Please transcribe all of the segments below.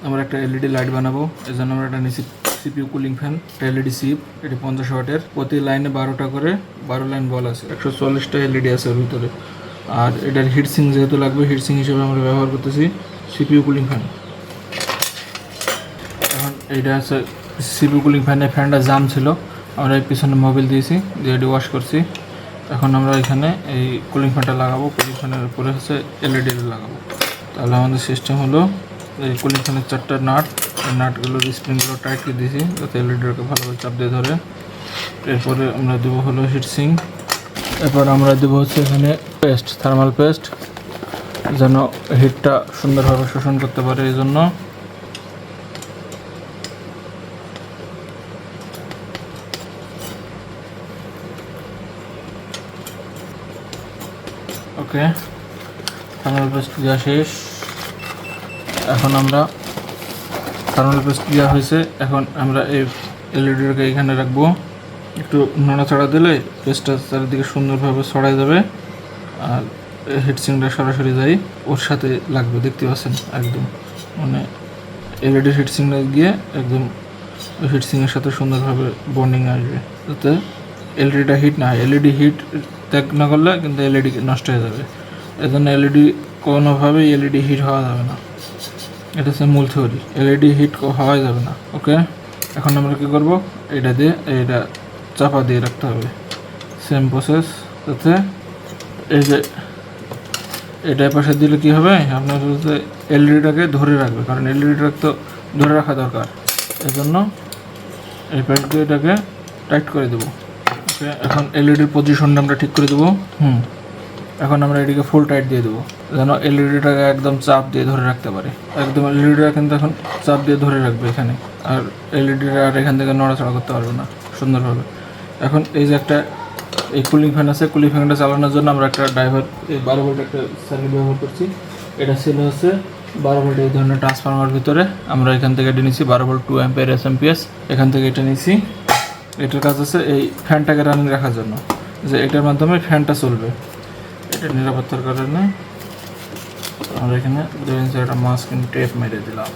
আমরা একটা LED light বানাবো, এই জন্য আমরা একটা নিচে সিপিইউ কুলিং ফ্যান, একটা এলইডি সিপ, এটি 50 ওয়াটের, প্রতি লাইনে 12টা করে 12 লাইন বল আছে, 140টা এলইডি আছে ওর ভিতরে। আর এটার হিটসিং যেহেতু লাগবে, হিটসিং হিসেবে আমরা ব্যবহার করতেছি সিপিইউ কুলিং ফ্যান। এখন এইটা আছে সিপিইউ কুলিং ফ্যানে, ফ্যানটা জাম ছিল, আমরা এই পিছনে মোবিল দিয়েছি, দিয়ে এটি ওয়াশ করছি। এখন আমরা এখানে এই কুলিং ফ্যানটা লাগাবো, কুলিং ফ্যানের উপরে হচ্ছে এলইডি লাগাবো। তাহলে আমাদের সিস্টেম হলো এই কুলিং ফ্যানের 4টা নাট, এই নাটগুলো স্প্রিংগুলো টাইট করে দিয়েছি যাতে এলইডিটাকে ভালোভাবে চাপ দিয়ে ধরে। এরপরে আমরা দেবো হলো হিটসিং, এরপর আমরা দেবো হচ্ছে এখানে পেস্ট, থার্মাল পেস্ট, যেন হিটটা সুন্দরভাবে শোষণ করতে পারে এই জন্য। ওকে, থার্মাল পেস্ট দেওয়া শেষ। এখন আমরা থার্মাল পেস্ট দেওয়া হয়েছে, এখন আমরা এই এলইডিটাকে এখানে রাখবো। একটু নাড়াচাড়া দিলে পেস্টটা চারিদিকে সুন্দরভাবে ছড়াই যাবে, আর হিটসিংটা সরাসরি যাই ওর সাথে লাগবে, দেখতে পাচ্ছেন একদম, মানে এলইডির হিটসিংটা গিয়ে একদম হিটসিংয়ের সাথে সুন্দরভাবে বন্ডিং আসবে, যাতে এলইডিটা হিট না হয়। এলইডি হিট ত্যাগ না করলে কিন্তু এলইডি নষ্ট হয়ে যাবে, এজন্য এলইডি কোনোভাবেই এলইডি হিট হওয়া যাবে না। এটা হচ্ছে মূল থিওরি, এলইডি হিট হওয়া যাবে না। ওকে, এখন আমরা কী করব, এটা দিয়ে এটা চাপা দিয়ে রাখতে হবে, সেম প্রসেস, যাতে এই যে এটা পাশে দিলে কী হবে, আপনার হচ্ছে এলইডিটাকে ধরে রাখবে, কারণ এলইডিটাকে তো ধরে রাখা দরকার, এজন্য এই পাশ দিয়ে এটাকে টাইট করে দেবো। ওকে, এখন এলইডির পজিশনটা আমরা ঠিক করে দেবো। এখন আমরা এটিকে ফুল টাইট দিয়ে দেবো, যেন এলইডিটাকে একদম চাপ দিয়ে ধরে রাখতে পারে। একদম এলইডিটা কিন্তু এখন চাপ দিয়ে ধরে রাখবে এখানে, আর এলইডিটা আর এখান থেকে নড়াচড়া করতে পারবে না সুন্দরভাবে। এখন এই যে একটা এই কুলিং ফ্যান আছে, কুলিং ফ্যানটা চালানোর জন্য আমরা একটা ড্রাইভার, এই 12 ভোল্ট একটা সার্কিট ব্যবহার করছি। এটা ছিল হচ্ছে 12 ভোল্ট এই ধরনের ট্রান্সফরমার ভিতরে, আমরা এখান থেকে এটা নিয়েছি 12 ভোল্ট 2 অ্যাম্পিয়ার এসএমপিএস, এখান থেকে এটা নিয়েছি। এটার কাজ আছে এই ফ্যানটাকে রানিং রাখার জন্য, যে এটার মাধ্যমে ফ্যানটা চলবে। এটা নিরাপত্তার কারণে আমরা এখানে 2 ইঞ্চি একটা মাস্কিং টেপ মেরে দিলাম।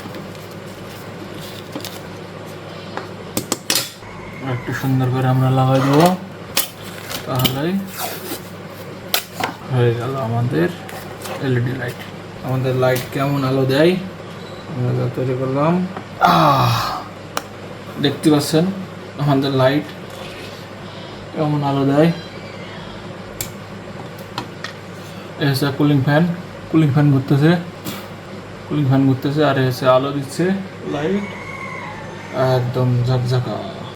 একটু সুন্দর করে আমরা লাগাই দেবো, তাহলেই হয়ে গেল আমাদের এলইডি লাইট। আমাদের লাইট কেমন আলো দেয় আমরা যা তৈরি করলাম, দেখতে পাচ্ছেন আমাদের লাইট কেমন আলো দেয়। এই হচ্ছে কুলিং ফ্যান, কুলিং ফ্যান ঘুরতেছে, কুলিং ফ্যান ঘুরতেছে, আর এসে আলো দিচ্ছে লাইট একদম ঝকঝকা।